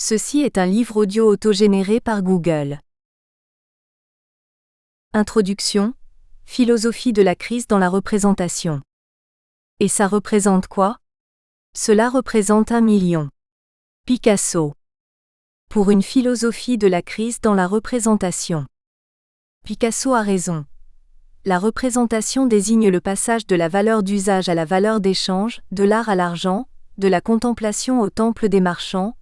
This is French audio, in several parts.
Ceci est un livre audio autogénéré par Google. Introduction. Philosophie de la crise dans la représentation. Et ça représente quoi? Cela représente 1 million. Picasso. Pour une philosophie de la crise dans la représentation. Picasso a raison. La représentation désigne le passage de la valeur d'usage à la valeur d'échange, de l'art à l'argent, de la contemplation au temple des marchands,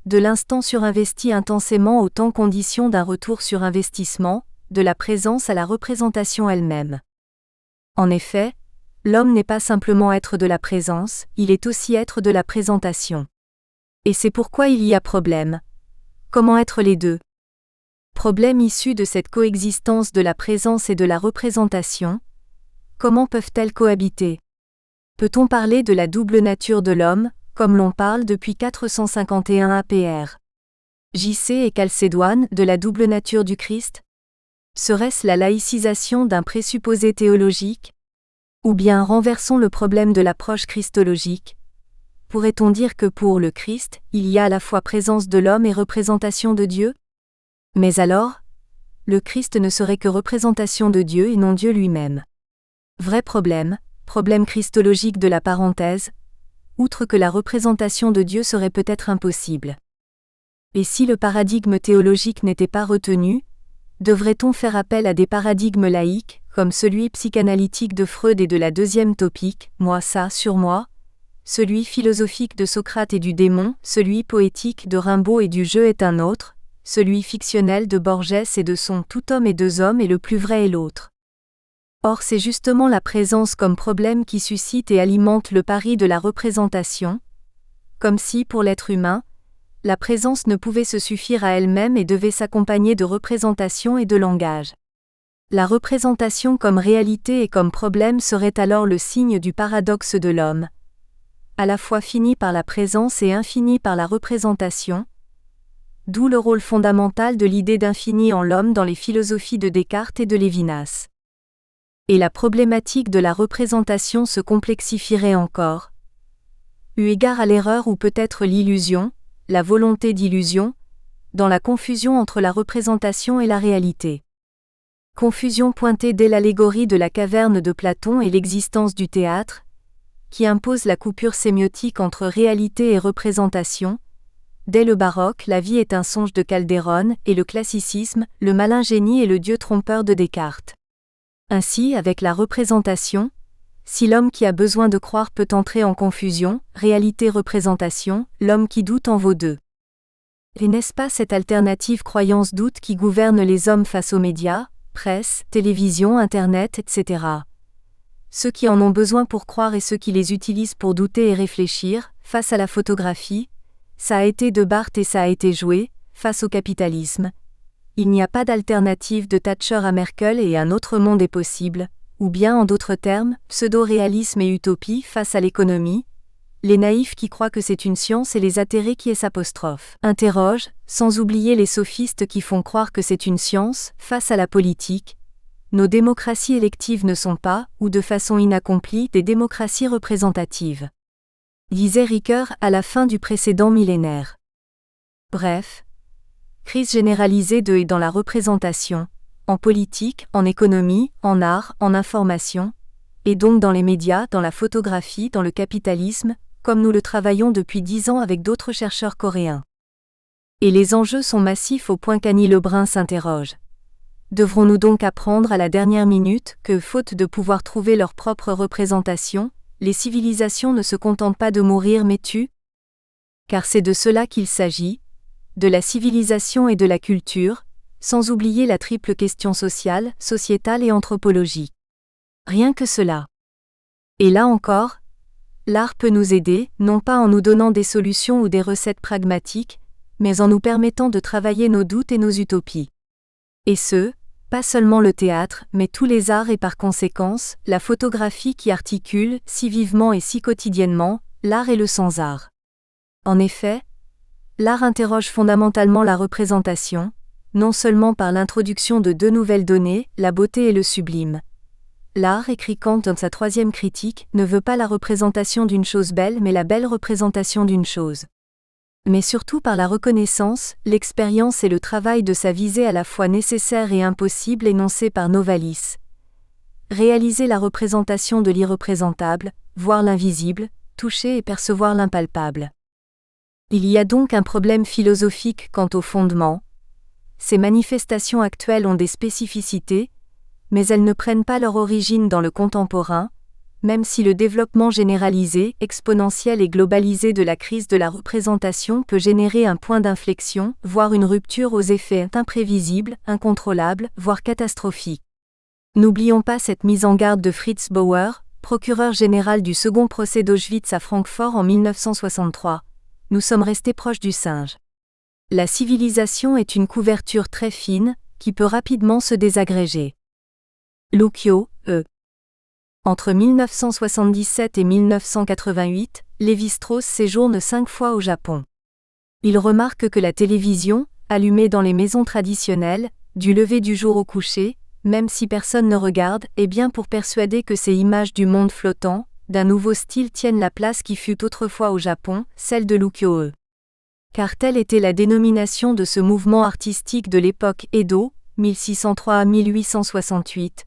de l'instant surinvesti intensément au temps condition d'un retour sur investissement, de la présence à la représentation elle-même. En effet, l'homme n'est pas simplement être de la présence, il est aussi être de la présentation. Et c'est pourquoi il y a problème. Comment être les deux? Problème issu de cette coexistence de la présence et de la représentation. Comment peuvent-elles cohabiter? Peut-on parler de la double nature de l'homme, comme l'on parle depuis 451 APR? JC et Calcédoine, de la double nature du Christ? Serait-ce la laïcisation d'un présupposé théologique? Ou bien renversons le problème de l'approche christologique? Pourrait-on dire que pour le Christ, il y a à la fois présence de l'homme et représentation de Dieu? Mais alors, le Christ ne serait que représentation de Dieu et non Dieu lui-même. Vrai problème christologique de la parenthèse, outre que la représentation de Dieu serait peut-être impossible. Et si le paradigme théologique n'était pas retenu, devrait-on faire appel à des paradigmes laïques, comme celui psychanalytique de Freud et de la deuxième topique, moi ça sur moi, celui philosophique de Socrate et du démon, celui poétique de Rimbaud et du jeu est un autre, celui fictionnel de Borges et de son tout homme et deux hommes et le plus vrai est l'autre. Or c'est justement la présence comme problème qui suscite et alimente le pari de la représentation, comme si, pour l'être humain, la présence ne pouvait se suffire à elle-même et devait s'accompagner de représentation et de langage. La représentation comme réalité et comme problème serait alors le signe du paradoxe de l'homme, à la fois fini par la présence et infini par la représentation, d'où le rôle fondamental de l'idée d'infini en l'homme dans les philosophies de Descartes et de Lévinas. Et la problématique de la représentation se complexifierait encore, eu égard à l'erreur ou peut-être l'illusion, la volonté d'illusion, dans la confusion entre la représentation et la réalité. Confusion pointée dès l'allégorie de la caverne de Platon et l'existence du théâtre, qui impose la coupure sémiotique entre réalité et représentation. Dès le baroque, la vie est un songe de Calderon, et le classicisme, le malin génie et le dieu trompeur de Descartes. Ainsi, avec la représentation, si l'homme qui a besoin de croire peut entrer en confusion, réalité-représentation, l'homme qui doute en vaut deux. Et n'est-ce pas cette alternative croyance-doute qui gouverne les hommes face aux médias, presse, télévision, internet, etc. Ceux qui en ont besoin pour croire et ceux qui les utilisent pour douter et réfléchir, face à la photographie, ça a été de Barthes et ça a été joué, face au capitalisme. Il n'y a pas d'alternative de Thatcher à Merkel et un autre monde est possible, ou bien en d'autres termes, pseudo-réalisme et utopie face à l'économie, les naïfs qui croient que c'est une science et les atterrés qui interrogent, sans oublier les sophistes qui font croire que c'est une science, face à la politique. Nos démocraties électives ne sont pas, ou de façon inaccomplie, des démocraties représentatives. Disait Ricoeur à la fin du précédent millénaire. Bref, crise généralisée de et dans la représentation, en politique, en économie, en art, en information, et donc dans les médias, dans la photographie, dans le capitalisme, comme nous le travaillons depuis 10 ans avec d'autres chercheurs coréens. Et les enjeux sont massifs au point qu'Annie Lebrun s'interroge. Devrons-nous donc apprendre à la dernière minute que, faute de pouvoir trouver leur propre représentation, les civilisations ne se contentent pas de mourir mais tuent? Car c'est de cela qu'il s'agit, de la civilisation et de la culture, sans oublier la triple question sociale, sociétale et anthropologique. Rien que cela. Et là encore, l'art peut nous aider, non pas en nous donnant des solutions ou des recettes pragmatiques, mais en nous permettant de travailler nos doutes et nos utopies. Et pas seulement le théâtre, mais tous les arts et par conséquence, la photographie qui articule, si vivement et si quotidiennement, l'art et le sans-art. En effet, l'art interroge fondamentalement la représentation, non seulement par l'introduction de deux nouvelles données, la beauté et le sublime. L'art, écrit Kant dans sa 3e critique, ne veut pas la représentation d'une chose belle mais la belle représentation d'une chose. mais surtout par la reconnaissance, l'expérience et le travail de sa visée à la fois nécessaire et impossible énoncée par Novalis. Réaliser la représentation de l'irreprésentable, voir l'invisible, toucher et percevoir l'impalpable. Il y a donc un problème philosophique quant au fondement. Ces manifestations actuelles ont des spécificités, mais elles ne prennent pas leur origine dans le contemporain, même si le développement généralisé, exponentiel et globalisé de la crise de la représentation peut générer un point d'inflexion, voire une rupture aux effets imprévisibles, incontrôlables, voire catastrophiques. N'oublions pas cette mise en garde de Fritz Bauer, procureur général du second procès d'Auschwitz à Francfort en 1963. Nous sommes restés proches du singe. La civilisation est une couverture très fine, qui peut rapidement se désagréger. Lucio, Entre 1977 et 1988, Lévi-Strauss séjourne 5 fois au Japon. Il remarque que la télévision, allumée dans les maisons traditionnelles, du lever du jour au coucher, même si personne ne regarde, est bien pour persuader que ces images du monde flottant, d'un nouveau style tiennent la place qui fut autrefois au Japon, celle de l'ukiyo-e. Car telle était la dénomination de ce mouvement artistique de l'époque Edo, 1603 à 1868.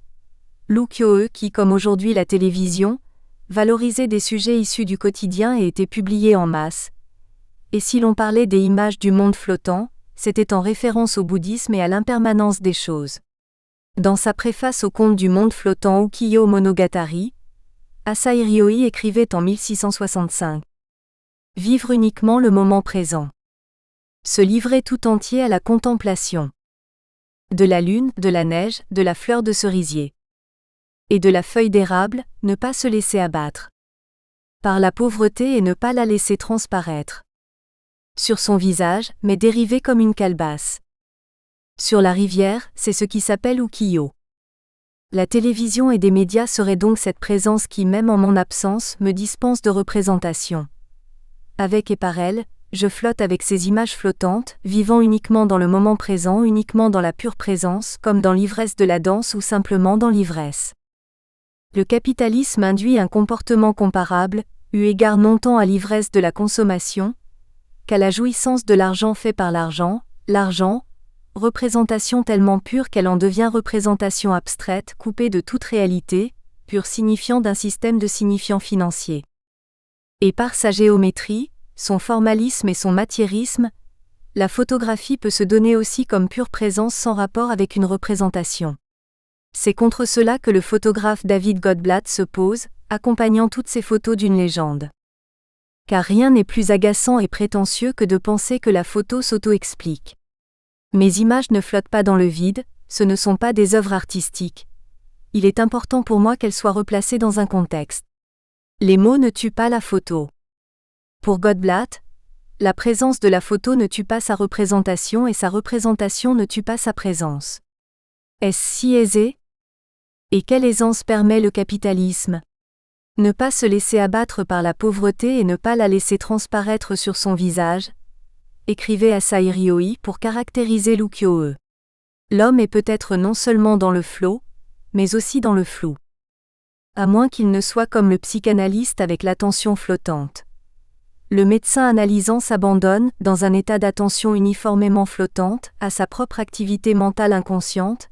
L'ukiyo-e qui, comme aujourd'hui la télévision, valorisait des sujets issus du quotidien et était publié en masse. Et si l'on parlait des images du monde flottant, c'était en référence au bouddhisme et à l'impermanence des choses. Dans sa préface au conte du monde flottant Ukiyo Monogatari, Asahi Ryōi écrivait en 1665 « Vivre uniquement le moment présent. Se livrer tout entier à la contemplation. De la lune, de la neige, de la fleur de cerisier. Et de la feuille d'érable, ne pas se laisser abattre. Par la pauvreté et ne pas la laisser transparaître. Sur son visage, mais dérivé comme une calebasse. Sur la rivière, c'est ce qui s'appelle ukiyo. La télévision et des médias seraient donc cette présence qui, même en mon absence, me dispense de représentation. Avec et par elle, je flotte avec ces images flottantes, vivant uniquement dans le moment présent, uniquement dans la pure présence, comme dans l'ivresse de la danse ou simplement dans l'ivresse. Le capitalisme induit un comportement comparable, eu égard non tant à l'ivresse de la consommation, qu'à la jouissance de l'argent fait par l'argent, représentation tellement pure qu'elle en devient représentation abstraite, coupée de toute réalité, pur signifiant d'un système de signifiants financiers. Et par sa géométrie, son formalisme et son matiérisme, la photographie peut se donner aussi comme pure présence sans rapport avec une représentation. C'est contre cela que le photographe David Goldblatt se pose, accompagnant toutes ces photos d'une légende. Car rien n'est plus agaçant et prétentieux que de penser que la photo s'auto-explique. Mes images ne flottent pas dans le vide, ce ne sont pas des œuvres artistiques. Il est important pour moi qu'elles soient replacées dans un contexte. Les mots ne tuent pas la photo. Pour Goldblatt, la présence de la photo ne tue pas sa représentation et sa représentation ne tue pas sa présence. Est-ce si aisé ? Et quelle aisance permet le capitalisme ? Ne pas se laisser abattre par la pauvreté et ne pas la laisser transparaître sur son visage, écrivait Asahi Ryōi pour caractériser l'ukiyo-e. L'homme est peut-être non seulement dans le flot, mais aussi dans le flou. À moins qu'il ne soit comme le psychanalyste avec l'attention flottante. Le médecin analysant s'abandonne, dans un état d'attention uniformément flottante, à sa propre activité mentale inconsciente,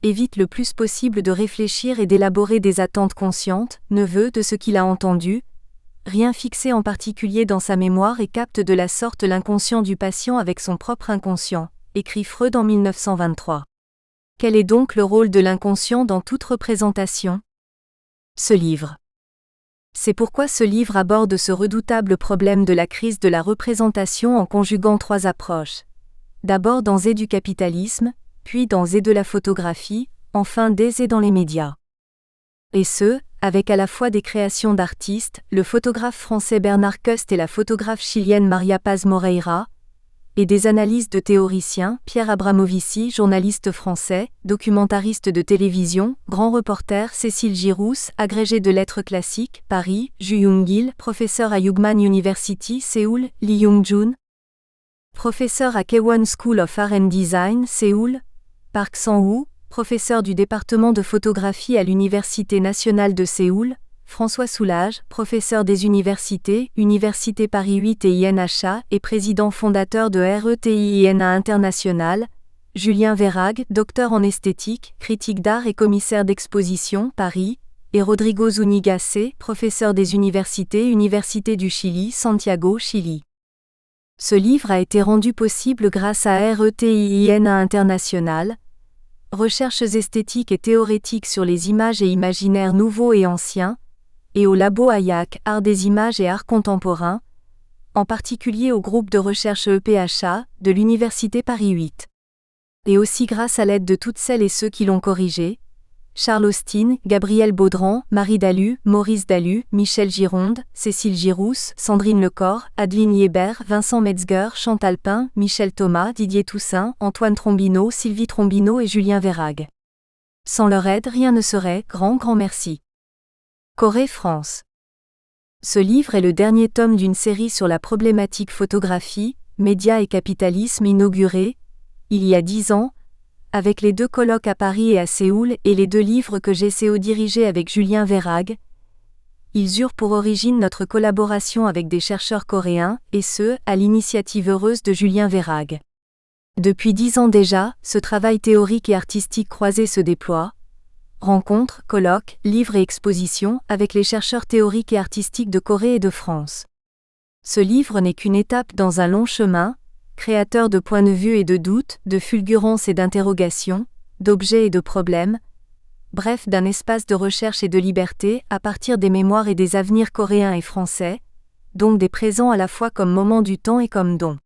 évite le plus possible de réfléchir et d'élaborer des attentes conscientes, ne veut de ce qu'il a entendu, rien fixé en particulier dans sa mémoire et capte de la sorte l'inconscient du patient avec son propre inconscient, écrit Freud en 1923. Quel est donc le rôle de l'inconscient dans toute représentation ? Ce livre. C'est pourquoi ce livre aborde ce redoutable problème de la crise de la représentation en conjuguant 3 approches. D'abord dans et du capitalisme, puis dans et de la photographie, enfin des et dans les médias. Et ce, avec à la fois des créations d'artistes, le photographe français Bernard Cust et la photographe chilienne Maria Paz Moreira, et des analyses de théoriciens, Pierre Abramovici, journaliste français, documentariste de télévision, grand reporter, Cécile Girousse, agrégé de lettres classiques, Paris, Ju Young-il, professeur à Yugman University, Séoul, Lee Young-jun, professeur à Kewon School of Art and Design, Séoul, Park Sang-woo, professeur du département de photographie à l'Université nationale de Séoul, François Soulage, professeur des universités, Université Paris 8 et INHA et président fondateur de RETIINA International, Julien Verhaeghe, docteur en esthétique, critique d'art et commissaire d'exposition, Paris, et Rodrigo Zúñiga C., professeur des universités, Université du Chili, Santiago, Chili. Ce livre a été rendu possible grâce à RETIINA International, recherches esthétiques et théorétiques sur les images et imaginaires nouveaux et anciens, et au Labo AIAC, Art des images et art contemporain, en particulier au groupe de recherche EPHA, de l'Université Paris 8. Et aussi grâce à l'aide de toutes celles et ceux qui l'ont corrigé, Charles Austin, Gabriel Baudran, Marie Dalu, Maurice Dalu, Michel Gironde, Cécile Girousse, Sandrine Lecor, Adeline Liébert, Vincent Metzger, Chantal Pin, Michel Thomas, Didier Toussaint, Antoine Trombino, Sylvie Trombino et Julien Verhaeghe. Sans leur aide, rien ne serait, grand merci. Corée, France. Ce livre est le dernier tome d'une série sur la problématique photographie, médias et capitalisme inaugurée, il y a 10 ans, avec les 2 colloques à Paris et à Séoul et les 2 livres que j'ai dirigés avec Julien Verhaeghe. Ils eurent pour origine notre collaboration avec des chercheurs coréens, et ce, à l'initiative heureuse de Julien Verhaeghe. Depuis 10 ans déjà, ce travail théorique et artistique croisé se déploie. Rencontres, colloques, livres et expositions avec les chercheurs théoriques et artistiques de Corée et de France. Ce livre n'est qu'une étape dans un long chemin, créateur de points de vue et de doutes, de fulgurances et d'interrogations, d'objets et de problèmes, bref d'un espace de recherche et de liberté à partir des mémoires et des avenirs coréens et français, donc des présents à la fois comme moment du temps et comme don.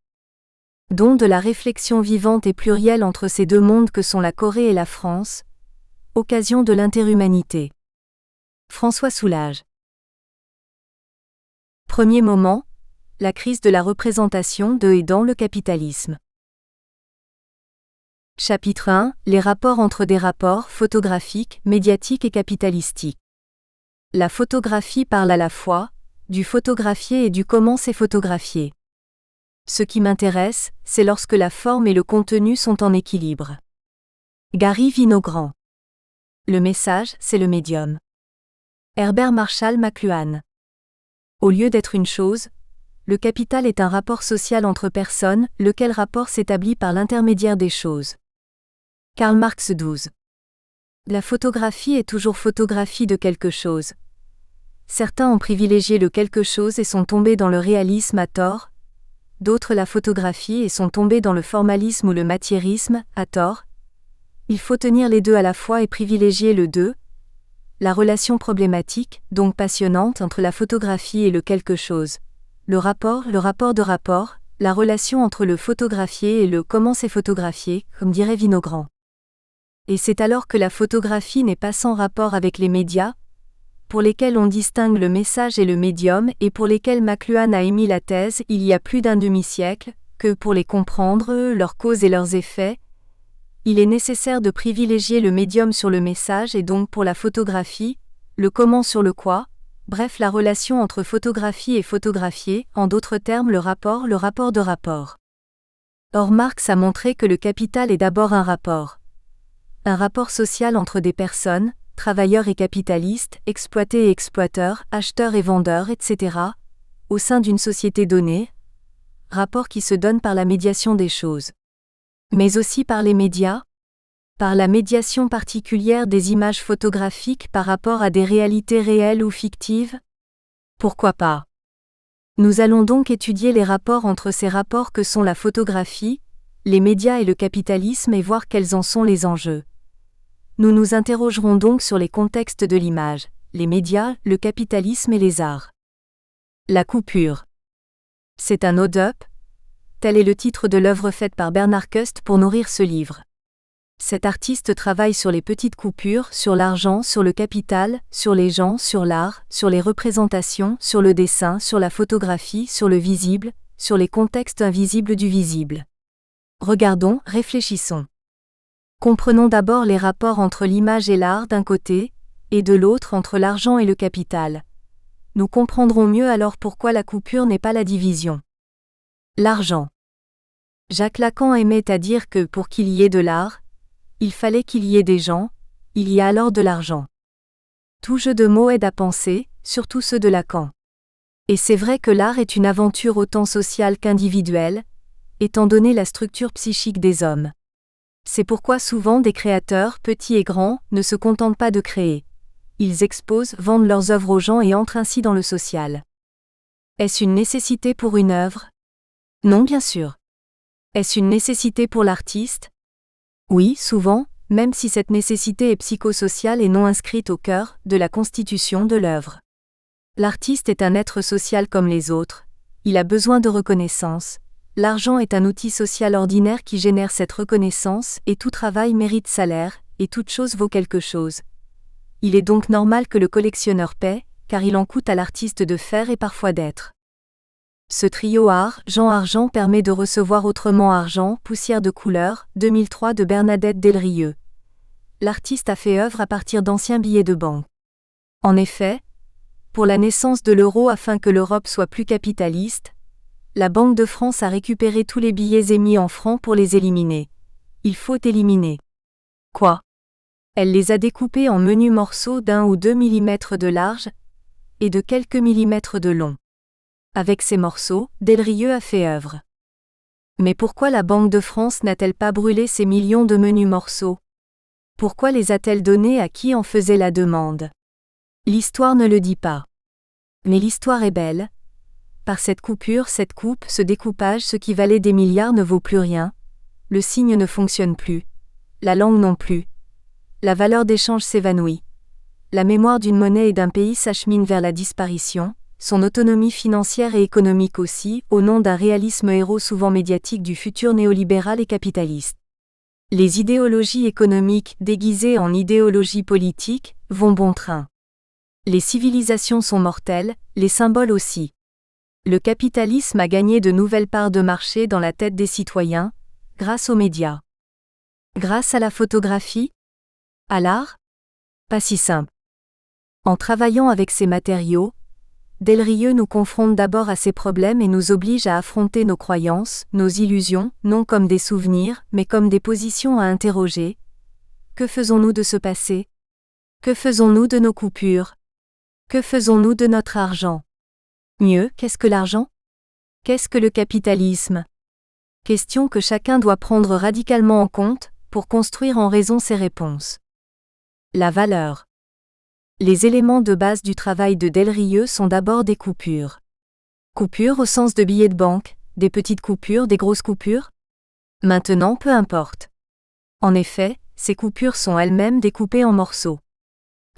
Don de la réflexion vivante et plurielle entre ces 2 mondes que sont la Corée et la France, occasion de l'interhumanité. François Soulage. Premier moment, la crise de la représentation de et dans le capitalisme. Chapitre 1, les rapports entre des rapports photographiques, médiatiques et capitalistiques. La photographie parle à la fois du photographié et du comment c'est photographié. Ce qui m'intéresse, c'est lorsque la forme et le contenu sont en équilibre. Gary Winogrand. Le message, c'est le médium. Herbert Marshall McLuhan. Au lieu d'être une chose, le capital est un rapport social entre personnes, lequel rapport s'établit par l'intermédiaire des choses. Karl Marx 12. La photographie est toujours photographie de quelque chose. Certains ont privilégié le quelque chose et sont tombés dans le réalisme à tort, d'autres la photographie et sont tombés dans le formalisme ou le matiérisme, à tort. Il faut tenir les 2 à la fois et privilégier le 2. La relation problématique, donc passionnante entre la photographie et le quelque chose. Le rapport de rapport, la relation entre le photographié et le comment c'est photographié, comme dirait Winogrand. Et c'est alors que la photographie n'est pas sans rapport avec les médias, pour lesquels on distingue le message et le médium et pour lesquels McLuhan a émis la thèse il y a plus d'un demi-siècle, que pour les comprendre, leurs causes et leurs effets, il est nécessaire de privilégier le médium sur le message et donc pour la photographie, le comment sur le quoi, bref la relation entre photographie et photographié, en d'autres termes le rapport de rapport. Or Marx a montré que le capital est d'abord un rapport social entre des personnes, travailleurs et capitalistes, exploités et exploiteurs, acheteurs et vendeurs, etc., au sein d'une société donnée, rapport qui se donne par la médiation des choses. Mais aussi par les médias, par la médiation particulière des images photographiques par rapport à des réalités réelles ou fictives? Pourquoi pas? Nous allons donc étudier les rapports entre ces rapports que sont la photographie, les médias et le capitalisme et voir quels en sont les enjeux. Nous nous interrogerons donc sur les contextes de l'image, les médias, le capitalisme et les arts. La coupure. C'est un hold-up? Tel est le titre de l'œuvre faite par Bernard Cust pour nourrir ce livre. Cet artiste travaille sur les petites coupures, sur l'argent, sur le capital, sur les gens, sur l'art, sur les représentations, sur le dessin, sur la photographie, sur le visible, sur les contextes invisibles du visible. Regardons, réfléchissons. Comprenons d'abord les rapports entre l'image et l'art d'un côté, et de l'autre entre l'argent et le capital. Nous comprendrons mieux alors pourquoi la coupure n'est pas la division. L'argent. Jacques Lacan aimait à dire que pour qu'il y ait de l'art, il fallait qu'il y ait des gens, il y a alors de l'argent. Tout jeu de mots aide à penser, surtout ceux de Lacan. Et c'est vrai que l'art est une aventure autant sociale qu'individuelle, étant donné la structure psychique des hommes. C'est pourquoi souvent des créateurs, petits et grands, ne se contentent pas de créer. Ils exposent, vendent leurs œuvres aux gens et entrent ainsi dans le social. Est-ce une nécessité pour une œuvre? Non, bien sûr. Est-ce une nécessité pour l'artiste? Oui, souvent, même si cette nécessité est psychosociale et non inscrite au cœur de la constitution de l'œuvre. L'artiste est un être social comme les autres, il a besoin de reconnaissance. L'argent est un outil social ordinaire qui génère cette reconnaissance, et tout travail mérite salaire, et toute chose vaut quelque chose. Il est donc normal que le collectionneur paie, car il en coûte à l'artiste de faire et parfois d'être. Ce trio art, Jean Argent permet de recevoir autrement argent, poussière de couleur, 2003 de Bernadette Delrieux. L'artiste a fait œuvre à partir d'anciens billets de banque. En effet, pour la naissance de l'euro afin que l'Europe soit plus capitaliste, la Banque de France a récupéré tous les billets émis en francs pour les éliminer. Il faut éliminer. Quoi? Elle les a découpés en menus morceaux d'1 ou 2 mm de large et de quelques millimètres de long. Avec ces morceaux, Delrieux a fait œuvre. Mais pourquoi la Banque de France n'a-t-elle pas brûlé ces millions de menus morceaux? Pourquoi les a-t-elle donnés à qui en faisait la demande? L'histoire ne le dit pas. Mais l'histoire est belle. Par cette coupure, cette coupe, ce découpage, ce qui valait des milliards ne vaut plus rien. Le signe ne fonctionne plus. La langue non plus. La valeur d'échange s'évanouit. La mémoire d'une monnaie et d'un pays s'achemine vers la disparition, son autonomie financière et économique aussi, au nom d'un réalisme héros souvent médiatique du futur néolibéral et capitaliste. Les idéologies économiques, déguisées en idéologies politiques, vont bon train. Les civilisations sont mortelles, les symboles aussi. Le capitalisme a gagné de nouvelles parts de marché dans la tête des citoyens, grâce aux médias. Grâce à la photographie? À l'art? Pas si simple. En travaillant avec ces matériaux, Delrieux nous confronte d'abord à ces problèmes et nous oblige à affronter nos croyances, nos illusions, non comme des souvenirs, mais comme des positions à interroger. Que faisons-nous de ce passé? Que faisons-nous de nos coupures? Que faisons-nous de notre argent? Mieux, qu'est-ce que l'argent? Qu'est-ce que le capitalisme? Question que chacun doit prendre radicalement en compte, pour construire en raison ses réponses. La valeur. Les éléments de base du travail de Delrieux sont d'abord des coupures. Coupures au sens de billets de banque, des petites coupures, des grosses coupures? Maintenant, peu importe. En effet, ces coupures sont elles-mêmes découpées en morceaux.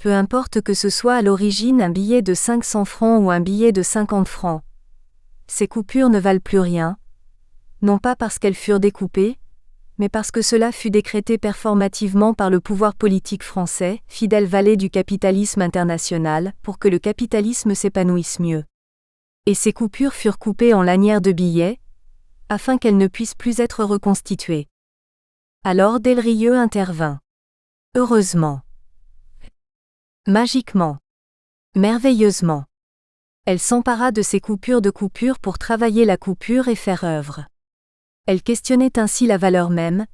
Peu importe que ce soit à l'origine un billet de 500 francs ou un billet de 50 francs. Ces coupures ne valent plus rien, non pas parce qu'elles furent découpées, mais parce que cela fut décrété performativement par le pouvoir politique français, fidèle valet du capitalisme international, pour que le capitalisme s'épanouisse mieux. Et ces coupures furent coupées en lanières de billets, afin qu'elles ne puissent plus être reconstituées. Alors Delrieux intervint. Heureusement. Magiquement. Merveilleusement. Elle s'empara de ces coupures pour travailler la coupure et faire œuvre. Elle questionnait ainsi la valeur même.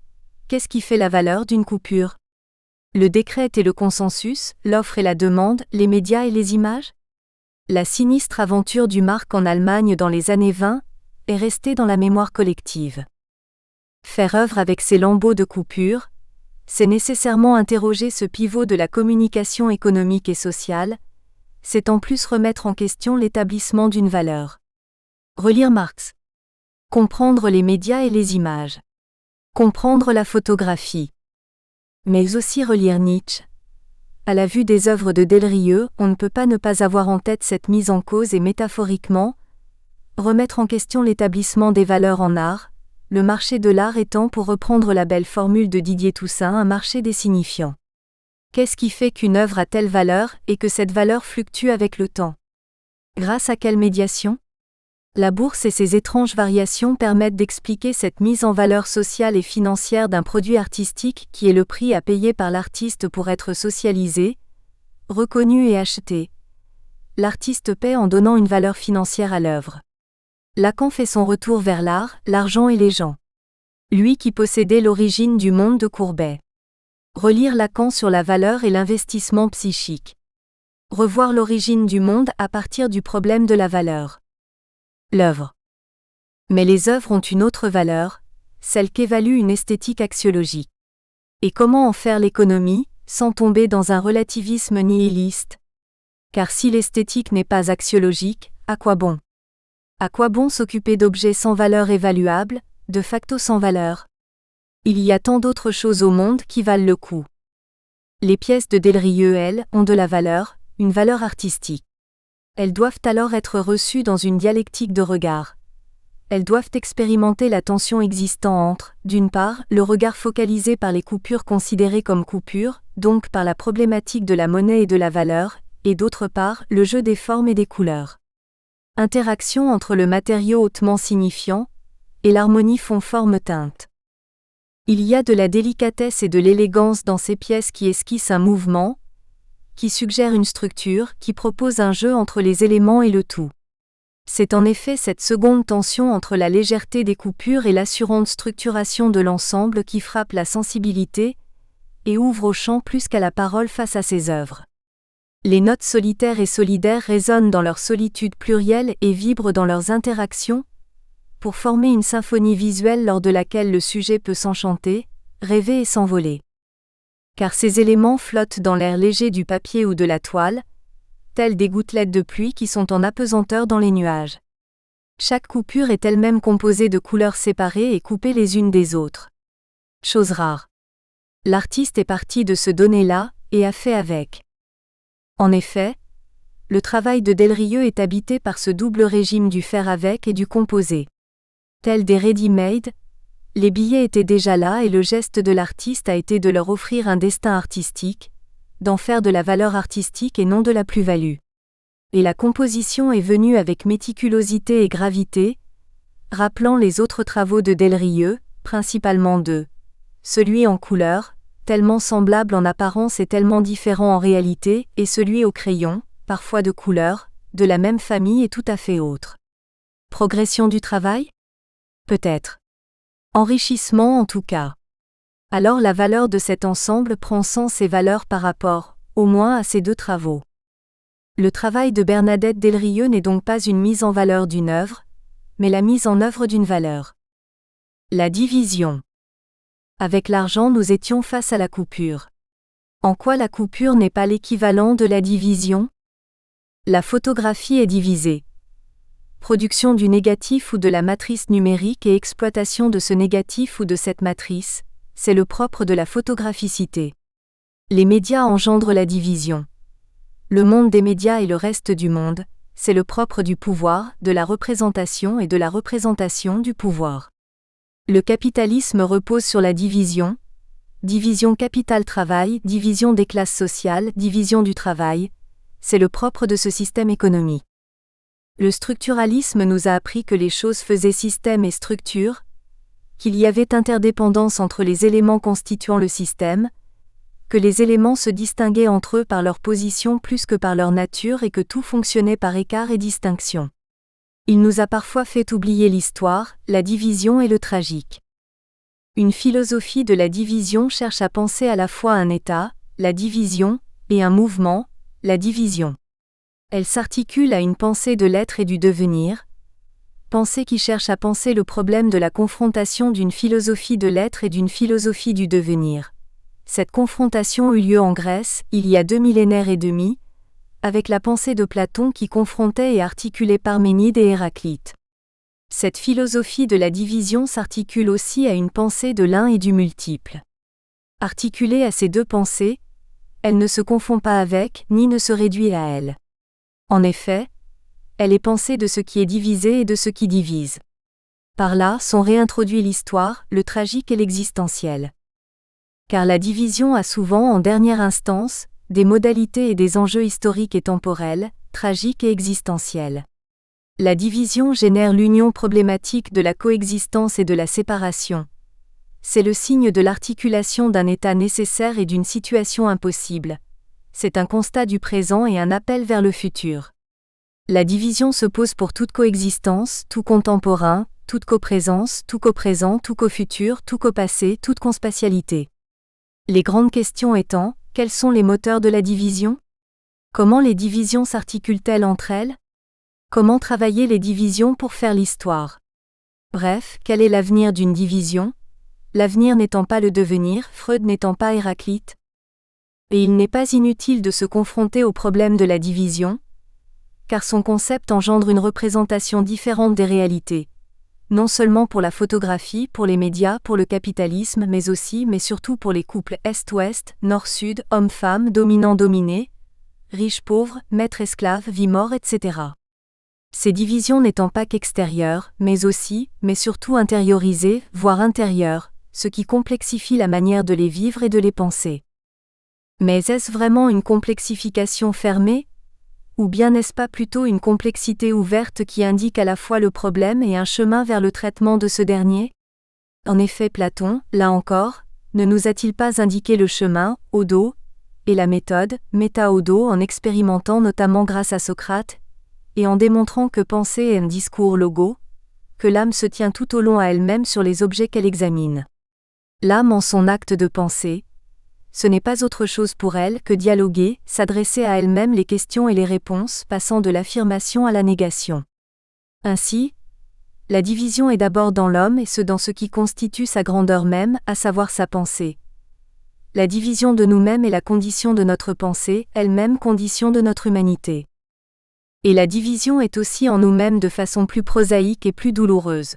Qu'est-ce qui fait la valeur d'une coupure? Le décret et le consensus, l'offre et la demande, les médias et les images? La sinistre aventure du marque en Allemagne dans les années 20 est restée dans la mémoire collective. Faire œuvre avec ces lambeaux de coupure, c'est nécessairement interroger ce pivot de la communication économique et sociale, c'est en plus remettre en question l'établissement d'une valeur. Relire Marx. Comprendre les médias et les images. Comprendre la photographie. Mais aussi relire Nietzsche. À la vue des œuvres de Delrieux, on ne peut pas ne pas avoir en tête cette mise en cause et métaphoriquement, remettre en question l'établissement des valeurs en art, le marché de l'art étant, pour reprendre la belle formule de Didier Toussaint, un marché des signifiants. Qu'est-ce qui fait qu'une œuvre a telle valeur et que cette valeur fluctue avec le temps? Grâce à quelle médiation? La bourse et ses étranges variations permettent d'expliquer cette mise en valeur sociale et financière d'un produit artistique qui est le prix à payer par l'artiste pour être socialisé, reconnu et acheté. L'artiste paie en donnant une valeur financière à l'œuvre. Lacan fait son retour vers l'art, l'argent et les gens. Lui qui possédait l'origine du monde de Courbet. Relire Lacan sur la valeur et l'investissement psychique. Revoir l'origine du monde à partir du problème de la valeur. L'œuvre. Mais les œuvres ont une autre valeur, celle qu'évalue une esthétique axiologique. Et comment en faire l'économie, sans tomber dans un relativisme nihiliste? Car si l'esthétique n'est pas axiologique, à quoi bon? À quoi bon s'occuper d'objets sans valeur évaluable, de facto sans valeur? Il y a tant d'autres choses au monde qui valent le coup. Les pièces de Delrieux, elles, ont de la valeur, une valeur artistique. Elles doivent alors être reçues dans une dialectique de regard. Elles doivent expérimenter la tension existant entre, d'une part, le regard focalisé par les coupures considérées comme coupures, donc par la problématique de la monnaie et de la valeur, et d'autre part, le jeu des formes et des couleurs. Interaction entre le matériau hautement signifiant et l'harmonie fond-forme-teinte. Il y a de la délicatesse et de l'élégance dans ces pièces qui esquissent un mouvement, qui suggèrent une structure, qui propose un jeu entre les éléments et le tout. C'est en effet cette seconde tension entre la légèreté des coupures et l'assurante structuration de l'ensemble qui frappe la sensibilité et ouvre au chant plus qu'à la parole face à ses œuvres. Les notes solitaires et solidaires résonnent dans leur solitude plurielle et vibrent dans leurs interactions, pour former une symphonie visuelle lors de laquelle le sujet peut s'enchanter, rêver et s'envoler. Car ces éléments flottent dans l'air léger du papier ou de la toile, telles des gouttelettes de pluie qui sont en apesanteur dans les nuages. Chaque coupure est elle-même composée de couleurs séparées et coupées les unes des autres. Chose rare. L'artiste est parti de ce donné-là, et a fait avec. En effet, le travail de Delrieux est habité par ce double régime du faire avec et du composer. Tels des ready-made, les billets étaient déjà là et le geste de l'artiste a été de leur offrir un destin artistique, d'en faire de la valeur artistique et non de la plus-value. Et la composition est venue avec méticulosité et gravité, rappelant les autres travaux de Delrieux, principalement deux. Celui en couleur, tellement semblable en apparence et tellement différent en réalité, et celui au crayon, parfois de couleur, de la même famille et tout à fait autre. Progression du travail? Peut-être. Enrichissement en tout cas. Alors la valeur de cet ensemble prend sens et valeur par rapport, au moins à ces deux travaux. Le travail de Bernadette Delrieux n'est donc pas une mise en valeur d'une œuvre, mais la mise en œuvre d'une valeur. La division. Avec l'argent nous étions face à la coupure. En quoi la coupure n'est pas l'équivalent de la division? La photographie est divisée. Production du négatif ou de la matrice numérique et exploitation de ce négatif ou de cette matrice, c'est le propre de la photographicité. Les médias engendrent la division. Le monde des médias et le reste du monde, c'est le propre du pouvoir, de la représentation et de la représentation du pouvoir. Le capitalisme repose sur la division capital-travail, division des classes sociales, division du travail, c'est le propre de ce système économique. Le structuralisme nous a appris que les choses faisaient système et structure, qu'il y avait interdépendance entre les éléments constituant le système, que les éléments se distinguaient entre eux par leur position plus que par leur nature et que tout fonctionnait par écart et distinction. Il nous a parfois fait oublier l'histoire, la division et le tragique. Une philosophie de la division cherche à penser à la fois un état, la division, et un mouvement, la division. Elle s'articule à une pensée de l'être et du devenir, pensée qui cherche à penser le problème de la confrontation d'une philosophie de l'être et d'une philosophie du devenir. Cette confrontation eut lieu en Grèce, il y a 2 millénaires et demi, avec la pensée de Platon qui confrontait et articulait Parménide et Héraclite. Cette philosophie de la division s'articule aussi à une pensée de l'un et du multiple. Articulée à ces deux pensées, elle ne se confond pas avec, ni ne se réduit à elles. En effet, elle est pensée de ce qui est divisé et de ce qui divise. Par là sont réintroduits l'histoire, le tragique et l'existentiel. Car la division a souvent en dernière instance, des modalités et des enjeux historiques et temporels, tragiques et existentiels. La division génère l'union problématique de la coexistence et de la séparation. C'est le signe de l'articulation d'un état nécessaire et d'une situation impossible. C'est un constat du présent et un appel vers le futur. La division se pose pour toute coexistence, tout contemporain, toute coprésence, tout coprésent, tout cofutur, tout copassé, toute conspatialité. Les grandes questions étant, quels sont les moteurs de la division? Comment les divisions s'articulent-elles entre elles? Comment travailler les divisions pour faire l'histoire? Bref, quel est l'avenir d'une division? L'avenir n'étant pas le devenir, Freud n'étant pas Héraclite. Et il n'est pas inutile de se confronter au problème de la division, car son concept engendre une représentation différente des réalités. Non seulement pour la photographie, pour les médias, pour le capitalisme, mais aussi, mais surtout pour les couples Est-Ouest, Nord-Sud, homme-femme, dominant-dominé, riche-pauvre, maître-esclave, vie-mort, etc. Ces divisions n'étant pas qu'extérieures, mais aussi, mais surtout intériorisées, voire intérieures, ce qui complexifie la manière de les vivre et de les penser. Mais est-ce vraiment une complexification fermée? Ou bien n'est-ce pas plutôt une complexité ouverte qui indique à la fois le problème et un chemin vers le traitement de ce dernier? En effet, Platon, là encore, ne nous a-t-il pas indiqué le chemin, odo, et la méthode, méta-odo, en expérimentant notamment grâce à Socrate, et en démontrant que pensée est un discours logo, que l'âme se tient tout au long à elle-même sur les objets qu'elle examine. L'âme en son acte de pensée, ce n'est pas autre chose pour elle que dialoguer, s'adresser à elle-même les questions et les réponses, passant de l'affirmation à la négation. Ainsi, la division est d'abord dans l'homme et ce dans ce qui constitue sa grandeur même, à savoir sa pensée. La division de nous-mêmes est la condition de notre pensée, elle-même condition de notre humanité. Et la division est aussi en nous-mêmes de façon plus prosaïque et plus douloureuse.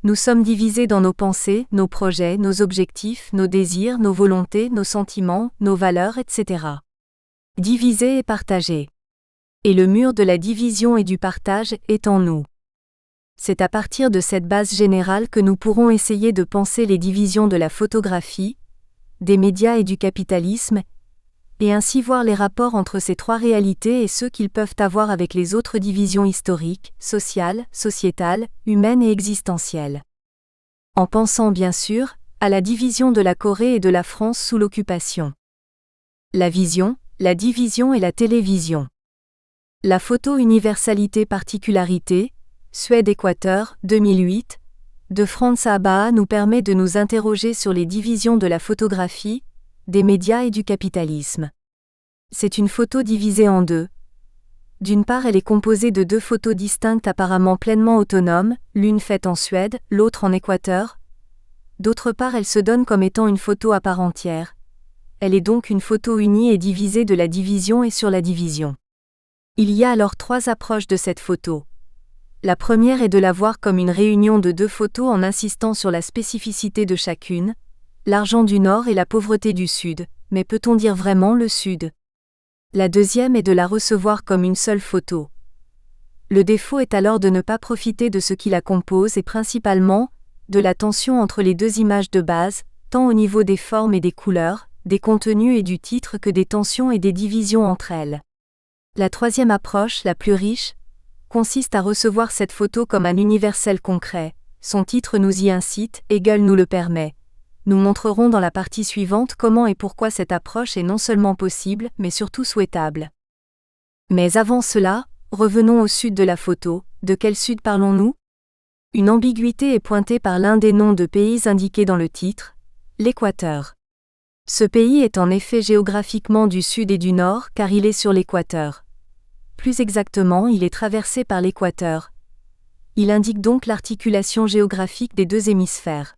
Nous sommes divisés dans nos pensées, nos projets, nos objectifs, nos désirs, nos volontés, nos sentiments, nos valeurs, etc. Divisés et partagés. Et le mur de la division et du partage est en nous. C'est à partir de cette base générale que nous pourrons essayer de penser les divisions de la photographie, des médias et du capitalisme, et ainsi voir les rapports entre ces trois réalités et ceux qu'ils peuvent avoir avec les autres divisions historiques, sociales, sociétales, humaines et existentielles. En pensant bien sûr, à la division de la Corée et de la France sous l'occupation. La vision, la division et la télévision. La photo Universalité Particularité, Suède-Équateur, 2008, de Franz Habaha nous permet de nous interroger sur les divisions de la photographie, des médias et du capitalisme. C'est une photo divisée en deux. D'une part, elle est composée de deux photos distinctes apparemment pleinement autonomes, l'une faite en Suède, l'autre en Équateur. D'autre part, elle se donne comme étant une photo à part entière. Elle est donc une photo unie et divisée de la division et sur la division. Il y a alors trois approches de cette photo. La première est de la voir comme une réunion de deux photos en insistant sur la spécificité de chacune, l'argent du Nord et la pauvreté du Sud, mais peut-on dire vraiment le Sud? La deuxième est de la recevoir comme une seule photo. Le défaut est alors de ne pas profiter de ce qui la compose et principalement, de la tension entre les deux images de base, tant au niveau des formes et des couleurs, des contenus et du titre que des tensions et des divisions entre elles. La troisième approche, la plus riche, consiste à recevoir cette photo comme un universel concret. Son titre nous y incite, Hegel nous le permet. Nous montrerons dans la partie suivante comment et pourquoi cette approche est non seulement possible, mais surtout souhaitable. Mais avant cela, revenons au sud de la photo. De quel sud parlons-nous? Une ambiguïté est pointée par l'un des noms de pays indiqués dans le titre, l'Équateur. Ce pays est en effet géographiquement du sud et du nord car il est sur l'équateur. Plus exactement, il est traversé par l'équateur. Il indique donc l'articulation géographique des deux hémisphères.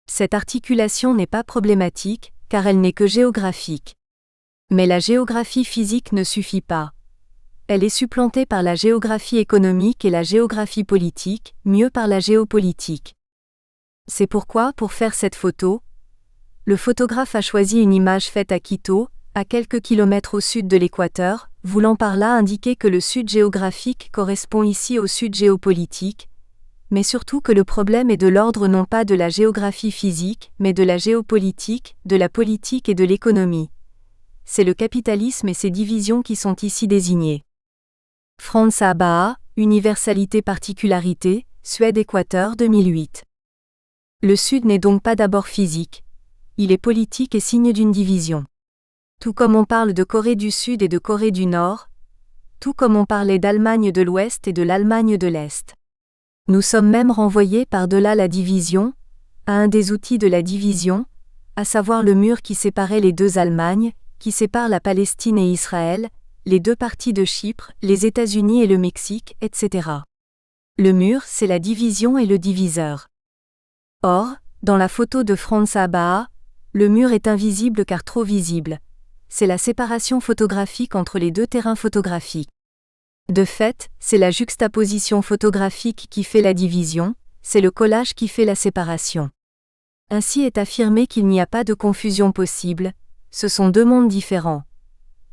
Cette articulation n'est pas problématique, car elle n'est que géographique. Mais la géographie physique ne suffit pas. Elle est supplantée par la géographie économique et la géographie politique, mieux par la géopolitique. C'est pourquoi, pour faire cette photo, le photographe a choisi une image faite à Quito, à quelques kilomètres au sud de l'équateur, voulant par là indiquer que le sud géographique correspond ici au sud géopolitique, mais surtout que le problème est de l'ordre non pas de la géographie physique, mais de la géopolitique, de la politique et de l'économie. C'est le capitalisme et ses divisions qui sont ici désignées. Franz Habaha, Universalité Particularité, Suède-Équateur 2008. Le Sud n'est donc pas d'abord physique. Il est politique et signe d'une division. Tout comme on parle de Corée du Sud et de Corée du Nord, tout comme on parlait d'Allemagne de l'Ouest et de l'Allemagne de l'Est. Nous sommes même renvoyés par-delà la division, à un des outils de la division, à savoir le mur qui séparait les deux Allemagnes, qui sépare la Palestine et Israël, les deux parties de Chypre, les États-Unis et le Mexique, etc. Le mur, c'est la division et le diviseur. Or, dans la photo de Franz Abaha, le mur est invisible car trop visible. C'est la séparation photographique entre les deux terrains photographiques. De fait, c'est la juxtaposition photographique qui fait la division, c'est le collage qui fait la séparation. Ainsi est affirmé qu'il n'y a pas de confusion possible, ce sont deux mondes différents.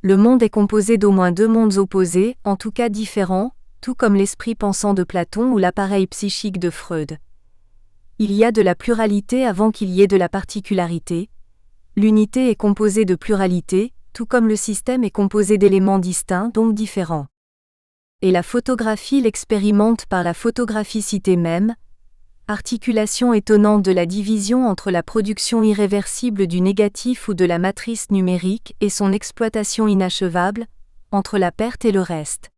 Le monde est composé d'au moins deux mondes opposés, en tout cas différents, tout comme l'esprit pensant de Platon ou l'appareil psychique de Freud. Il y a de la pluralité avant qu'il y ait de la particularité. L'unité est composée de pluralité, tout comme le système est composé d'éléments distincts donc différents. Et la photographie l'expérimente par la photographicité même, articulation étonnante de la division entre la production irréversible du négatif ou de la matrice numérique et son exploitation inachevable, entre la perte et le reste.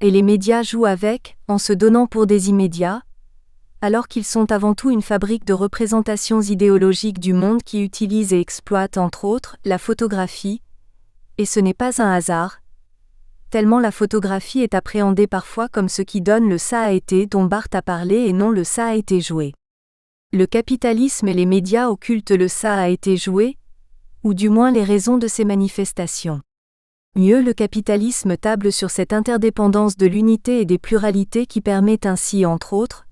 Et les médias jouent avec, en se donnant pour des immédiats, alors qu'ils sont avant tout une fabrique de représentations idéologiques du monde qui utilise et exploite entre autres la photographie, et ce n'est pas un hasard, tellement la photographie est appréhendée parfois comme ce qui donne le ça a été dont Barthes a parlé et non le ça a été joué. Le capitalisme et les médias occultent le ça a été joué, ou du moins les raisons de ces manifestations. Mieux, le capitalisme table sur cette interdépendance de l'unité et des pluralités qui permet ainsi, entre autres,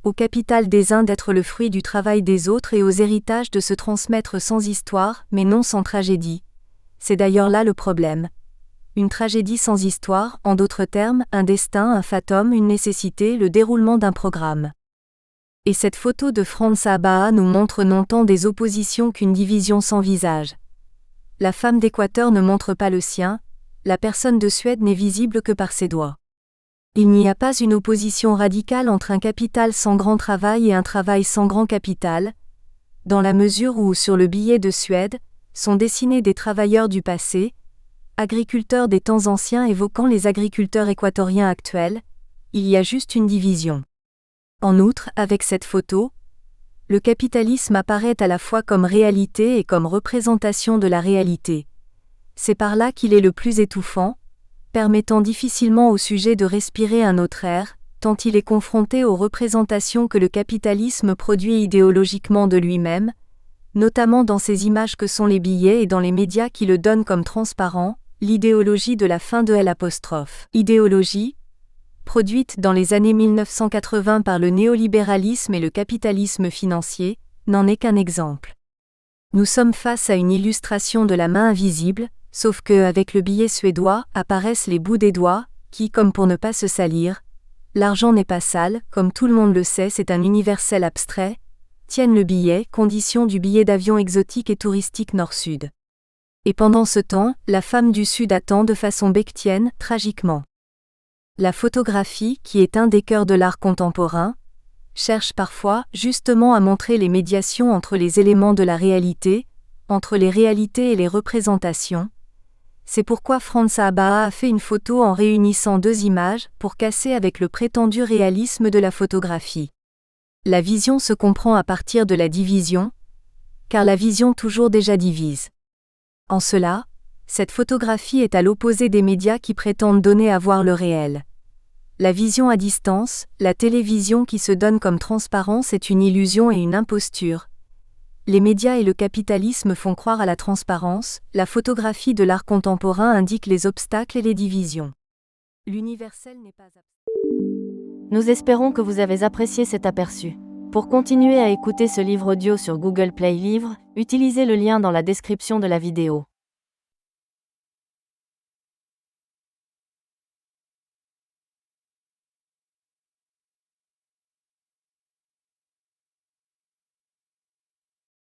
au capital des uns d'être le fruit du travail des autres et aux héritages de se transmettre sans histoire, mais non sans tragédie. C'est d'ailleurs là le problème. Une tragédie sans histoire, en d'autres termes, un destin, un fatum, une nécessité, le déroulement d'un programme. Et cette photo de Franz Abaha nous montre non tant des oppositions qu'une division sans visage. La femme d'Équateur ne montre pas le sien, la personne de Suède n'est visible que par ses doigts. Il n'y a pas une opposition radicale entre un capital sans grand travail et un travail sans grand capital, dans la mesure où, sur le billet de Suède, sont dessinés des travailleurs du passé, agriculteurs des temps anciens évoquant les agriculteurs équatoriens actuels, il y a juste une division. En outre, avec cette photo, le capitalisme apparaît à la fois comme réalité et comme représentation de la réalité. C'est par là qu'il est le plus étouffant, permettant difficilement au sujet de respirer un autre air, tant il est confronté aux représentations que le capitalisme produit idéologiquement de lui-même, notamment dans ces images que sont les billets et dans les médias qui le donnent comme transparent, l'idéologie de la fin de L'. Idéologie, produite dans les années 1980 par le néolibéralisme et le capitalisme financier, n'en est qu'un exemple. Nous sommes face à une illustration de la main invisible, sauf que, avec le billet suédois, apparaissent les bouts des doigts, qui, comme pour ne pas se salir, l'argent n'est pas sale, comme tout le monde le sait, c'est un universel abstrait, tiennent le billet, condition du billet d'avion exotique et touristique nord-sud. Et pendant ce temps, la femme du Sud attend de façon becktienne, tragiquement. La photographie, qui est un des cœurs de l'art contemporain, cherche parfois, justement à montrer les médiations entre les éléments de la réalité, entre les réalités et les représentations. C'est pourquoi Franz Abaha a fait une photo en réunissant deux images, pour casser avec le prétendu réalisme de la photographie. La vision se comprend à partir de la division, car la vision toujours déjà divise. En cela, cette photographie est à l'opposé des médias qui prétendent donner à voir le réel. La vision à distance, la télévision qui se donne comme transparence est une illusion et une imposture. Les médias et le capitalisme font croire à la transparence, la photographie de l'art contemporain indique les obstacles et les divisions. L'universel n'est pas Nous espérons que vous avez apprécié cet aperçu. Pour continuer à écouter ce livre audio sur Google Play Livres, utilisez le lien dans la description de la vidéo.